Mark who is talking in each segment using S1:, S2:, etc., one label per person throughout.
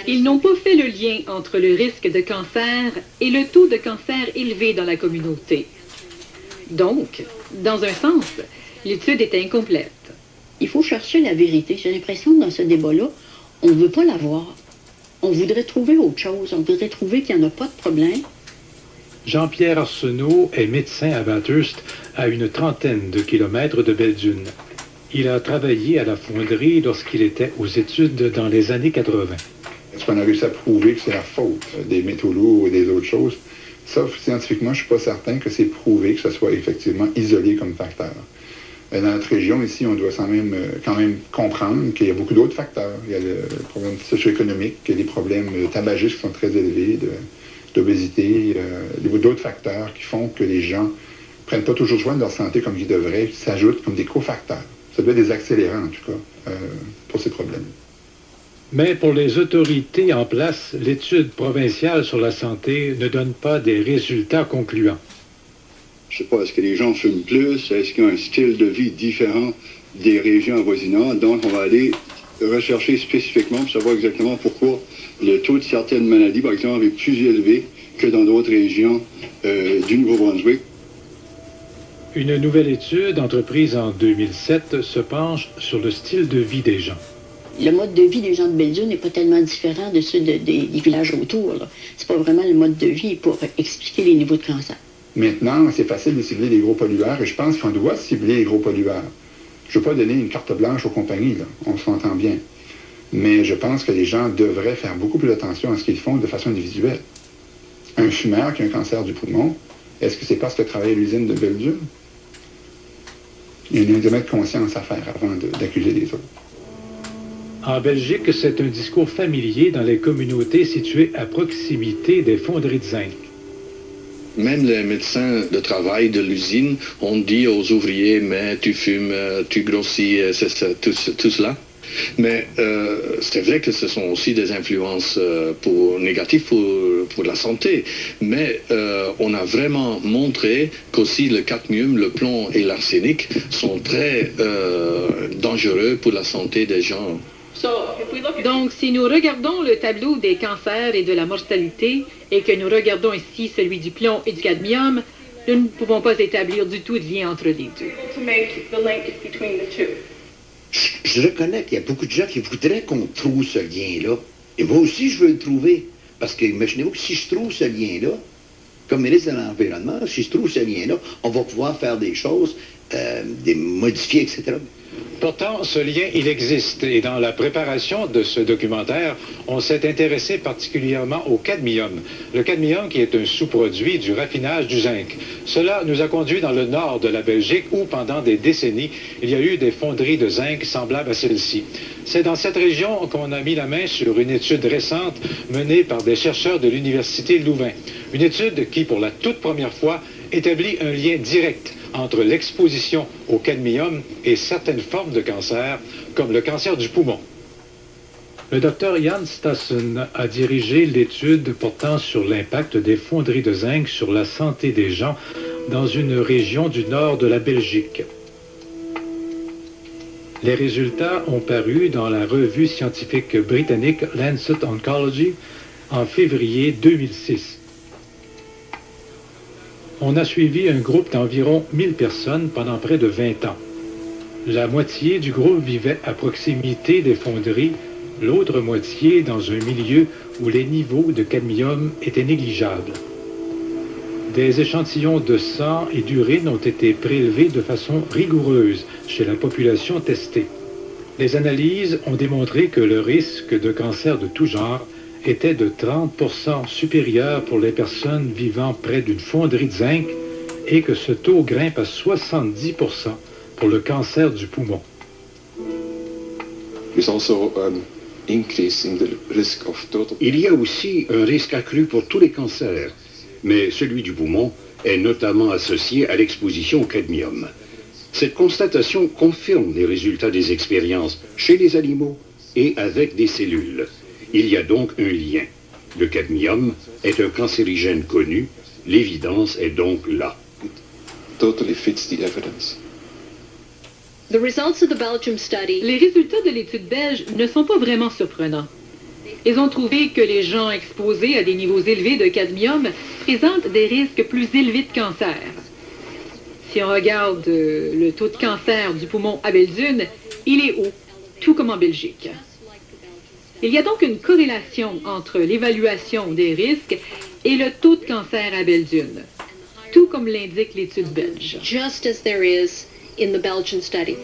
S1: Ils n'ont pas fait le lien entre le risque de cancer et le taux de cancer élevé dans la communauté. Donc, dans un sens, l'étude est incomplète.
S2: Il faut chercher la vérité. J'ai l'impression que dans ce débat-là, on ne veut pas la voir. On voudrait trouver autre chose. On voudrait trouver qu'il n'y en a pas de problème.
S3: Jean-Pierre Arsenault est médecin à Bathurst, à une trentaine de kilomètres de Belledune. Il a travaillé à la fonderie lorsqu'il était aux études dans les années 80.
S4: Est-ce qu'on a réussi à prouver que c'est la faute des métaux lourds ou des autres choses? Ça, scientifiquement, je ne suis pas certain que c'est prouvé que ce soit effectivement isolé comme facteur. Dans notre région, ici, on doit quand même comprendre qu'il y a beaucoup d'autres facteurs. Il y a le problème socio-économique, il y a des problèmes tabagistes qui sont très élevés, d'obésité, d'autres facteurs qui font que les gens ne prennent pas toujours soin de leur santé comme ils devraient, qui s'ajoutent comme des cofacteurs. Ça doit être des accélérants, en tout cas, pour ces problèmes.
S3: Mais pour les autorités en place, l'étude provinciale sur la santé ne donne pas des résultats concluants.
S5: Je ne sais pas, est-ce que les gens fument plus? Est-ce qu'ils ont un style de vie différent des régions avoisinantes? Donc, on va aller rechercher spécifiquement pour savoir exactement pourquoi le taux de certaines maladies, par exemple, est plus élevé que dans d'autres régions du Nouveau-Brunswick.
S3: Une nouvelle étude, entreprise en 2007, se penche sur le style de vie des gens.
S2: Le mode de vie des gens de Belledune n'est pas tellement différent de ceux des villages autour. Ce n'est pas vraiment le mode de vie pour expliquer les niveaux de cancer.
S4: Maintenant, c'est facile de cibler les gros pollueurs et je pense qu'on doit cibler les gros pollueurs. Je ne veux pas donner une carte blanche aux compagnies, là. On s'entend bien. Mais je pense que les gens devraient faire beaucoup plus attention à ce qu'ils font de façon individuelle. Un fumeur qui a un cancer du poumon, est-ce que c'est parce qu'il travaille à l'usine de Belledune? Il y a un examen de conscience à faire avant d'accuser les autres.
S3: En Belgique, c'est un discours familier dans les communautés situées à proximité des fonderies de zinc.
S6: Même les médecins de travail de l'usine ont dit aux ouvriers, mais tu fumes, tu grossis, tout cela. Mais c'est vrai que ce sont aussi des influences négatives pour la santé. Mais on a vraiment montré qu'aussi le cadmium, le plomb et l'arsenic sont très dangereux pour la santé des gens.
S1: Donc, si nous regardons le tableau des cancers et de la mortalité, et que nous regardons ici celui du plomb et du cadmium, nous ne pouvons pas établir du tout de lien entre les deux.
S7: Je reconnais qu'il y a beaucoup de gens qui voudraient qu'on trouve ce lien-là. Et moi aussi, je veux le trouver. Parce que, imaginez-vous que si je trouve ce lien-là, comme ministre de l'Environnement, si je trouve ce lien-là, on va pouvoir faire des choses, des modifier, etc.
S3: Pourtant, ce lien, il existe. Et dans la préparation de ce documentaire, on s'est intéressé particulièrement au cadmium. Le cadmium qui est un sous-produit du raffinage du zinc. Cela nous a conduit dans le nord de la Belgique où, pendant des décennies, il y a eu des fonderies de zinc semblables à celle-ci. C'est dans cette région qu'on a mis la main sur une étude récente menée par des chercheurs de l'Université Louvain. Une étude qui, pour la toute première fois, établit un lien direct entre l'exposition au cadmium et certaines formes de cancer, comme le cancer du poumon. Le docteur Jan Stassen a dirigé l'étude portant sur l'impact des fonderies de zinc sur la santé des gens dans une région du nord de la Belgique. Les résultats ont paru dans la revue scientifique britannique Lancet Oncology en février 2006. On a suivi un groupe d'environ 1000 personnes pendant près de 20 ans. La moitié du groupe vivait à proximité des fonderies, l'autre moitié dans un milieu où les niveaux de cadmium étaient négligeables. Des échantillons de sang et d'urine ont été prélevés de façon rigoureuse chez la population testée. Les analyses ont démontré que le risque de cancer de tout genre était de 30% supérieur pour les personnes vivant près d'une fonderie de zinc et que ce taux grimpe à 70% pour le cancer du poumon.
S8: Il y a aussi un risque accru pour tous les cancers, mais celui du poumon est notamment associé à l'exposition au cadmium. Cette constatation confirme les résultats des expériences chez les animaux et avec des cellules. Il y a donc un lien. Le cadmium est un cancérigène connu, l'évidence est donc là.
S1: Les résultats de l'étude belge ne sont pas vraiment surprenants. Ils ont trouvé que les gens exposés à des niveaux élevés de cadmium présentent des risques plus élevés de cancer. Si on regarde le taux de cancer du poumon à Belledune, il est haut, tout comme en Belgique. Il y a donc une corrélation entre l'évaluation des risques et le taux de cancer à Belledune, tout comme l'indique l'étude belge.
S9: Just as there is in the Belgian study.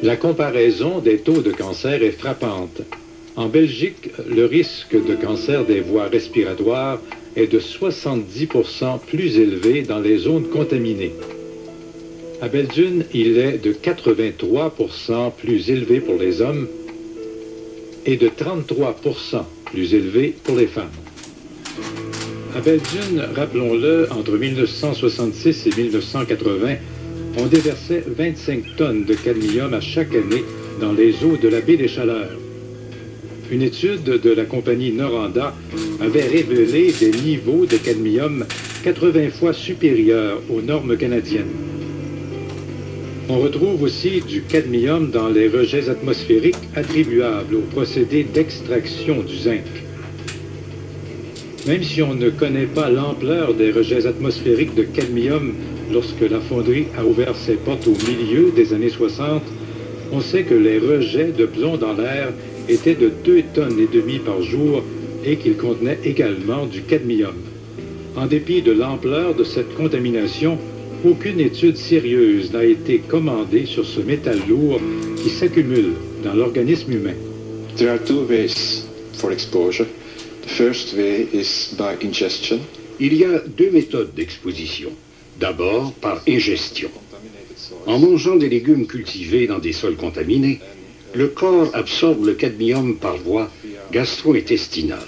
S3: La comparaison des taux de cancer est frappante. En Belgique, le risque de cancer des voies respiratoires est de 70% plus élevé dans les zones contaminées. À Belledune, il est de 83% plus élevé pour les hommes et de 33% plus élevé pour les femmes. À Belledune, rappelons-le, entre 1966 et 1980, on déversait 25 tonnes de cadmium à chaque année dans les eaux de la baie des Chaleurs. Une étude de la compagnie Noranda avait révélé des niveaux de cadmium 80 fois supérieurs aux normes canadiennes. On retrouve aussi du cadmium dans les rejets atmosphériques attribuables au procédé d'extraction du zinc. Même si on ne connaît pas l'ampleur des rejets atmosphériques de cadmium lorsque la fonderie a ouvert ses portes au milieu des années 60, on sait que les rejets de plomb dans l'air étaient de 2,5 tonnes par jour et qu'ils contenaient également du cadmium. En dépit de l'ampleur de cette contamination, aucune étude sérieuse n'a été commandée sur ce métal lourd qui s'accumule dans l'organisme humain.
S10: There are two ways for exposure. The first way is by ingestion.
S8: Il y a deux méthodes d'exposition. D'abord, par ingestion. En mangeant des légumes cultivés dans des sols contaminés, le corps absorbe le cadmium par voie gastro-intestinale.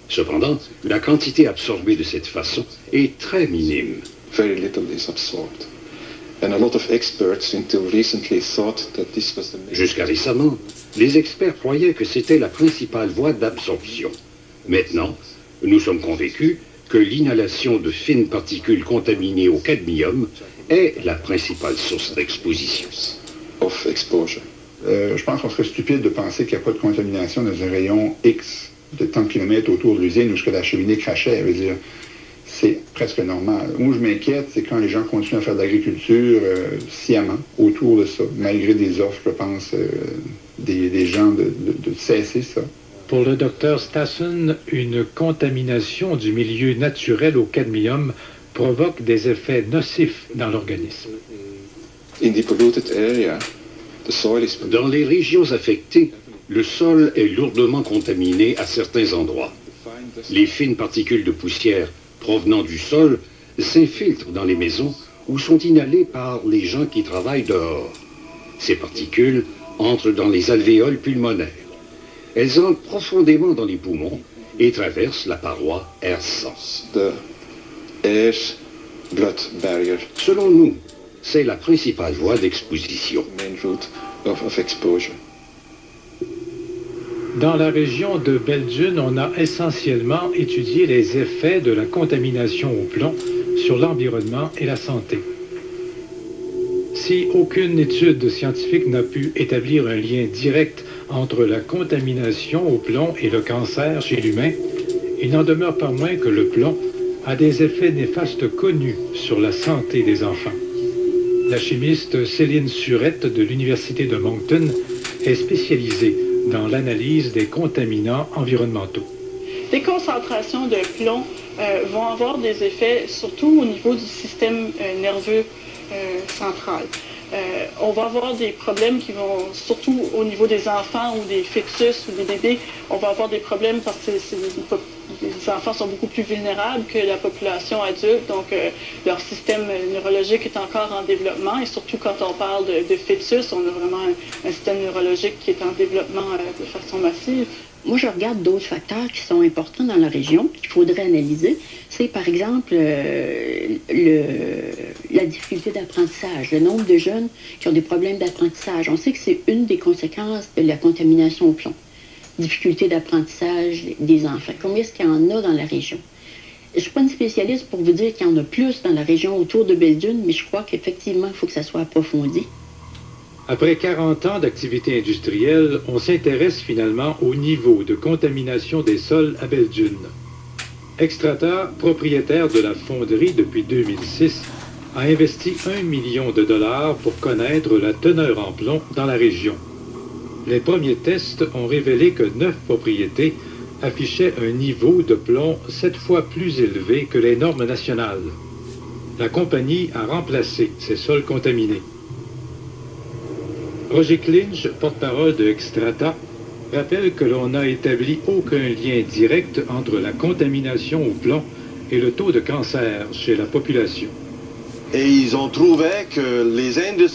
S8: Cependant, la quantité absorbée de cette façon est très minime.
S10: Very little is absorbed. And a lot of experts until recently thought that this was the main...
S8: Jusqu'à récemment, les experts croyaient que c'était la principale voie d'absorption. Maintenant, nous sommes convaincus que l'inhalation de fines particules contaminées au cadmium est la principale source d'exposition.
S10: Of exposure.
S4: Je pense qu'on serait stupide de penser qu'il n'y a pas de contamination dans un rayon X de tant de kilomètres autour de l'usine où ce que la cheminée crachait. Veut dire, c'est presque normal. Où je m'inquiète, c'est quand les gens continuent à faire de l'agriculture sciemment autour de ça, malgré des offres, je pense, des gens de cesser ça.
S3: Pour le docteur Stassen, une contamination du milieu naturel au cadmium provoque des effets nocifs dans l'organisme.
S10: In the polluted area, the soil is...
S8: Dans les régions affectées, le sol est lourdement contaminé à certains endroits. Les fines particules de poussière provenant du sol s'infiltrent dans les maisons ou sont inhalées par les gens qui travaillent dehors. Ces particules entrent dans les alvéoles pulmonaires. Elles entrent profondément dans les poumons et traversent la paroi air-sang.
S10: The air-blood barrier.
S8: Selon nous, c'est la principale voie d'exposition.
S10: Main route of exposure.
S3: Dans la région de Belledune, on a essentiellement étudié les effets de la contamination au plomb sur l'environnement et la santé. Si aucune étude scientifique n'a pu établir un lien direct entre la contamination au plomb et le cancer chez l'humain, il n'en demeure pas moins que le plomb a des effets néfastes connus sur la santé des enfants. La chimiste Céline Surette de l'Université de Moncton est spécialisée dans l'analyse des contaminants environnementaux.
S11: Des concentrations de plomb vont avoir des effets surtout au niveau du système nerveux central. On va avoir des problèmes qui vont, surtout au niveau des enfants ou des fœtus ou des bébés, on va avoir des problèmes parce que les enfants sont beaucoup plus vulnérables que la population adulte, donc leur système neurologique est encore en développement et surtout quand on parle de fœtus, on a vraiment un système neurologique qui est en développement de façon massive.
S2: Moi, je regarde d'autres facteurs qui sont importants dans la région, qu'il faudrait analyser. C'est, par exemple, la difficulté d'apprentissage, le nombre de jeunes qui ont des problèmes d'apprentissage. On sait que c'est une des conséquences de la contamination au plomb. Difficulté d'apprentissage des enfants. Combien est-ce qu'il y en a dans la région? Je ne suis pas une spécialiste pour vous dire qu'il y en a plus dans la région autour de Belledune, mais je crois qu'effectivement, il faut que ça soit approfondi.
S3: Après 40 ans d'activité industrielle, on s'intéresse finalement au niveau de contamination des sols à Belledune. Extrata, propriétaire de la fonderie depuis 2006, a investi 1 million de dollars pour connaître la teneur en plomb dans la région. Les premiers tests ont révélé que 9 propriétés affichaient un niveau de plomb 7 fois plus élevé que les normes nationales. La compagnie a remplacé ces sols contaminés. Roger Clinch, porte-parole de Extrata, rappelle que l'on n'a établi aucun lien direct entre la contamination au plomb et le taux de cancer chez la population.
S12: Et ils ont trouvé que les industries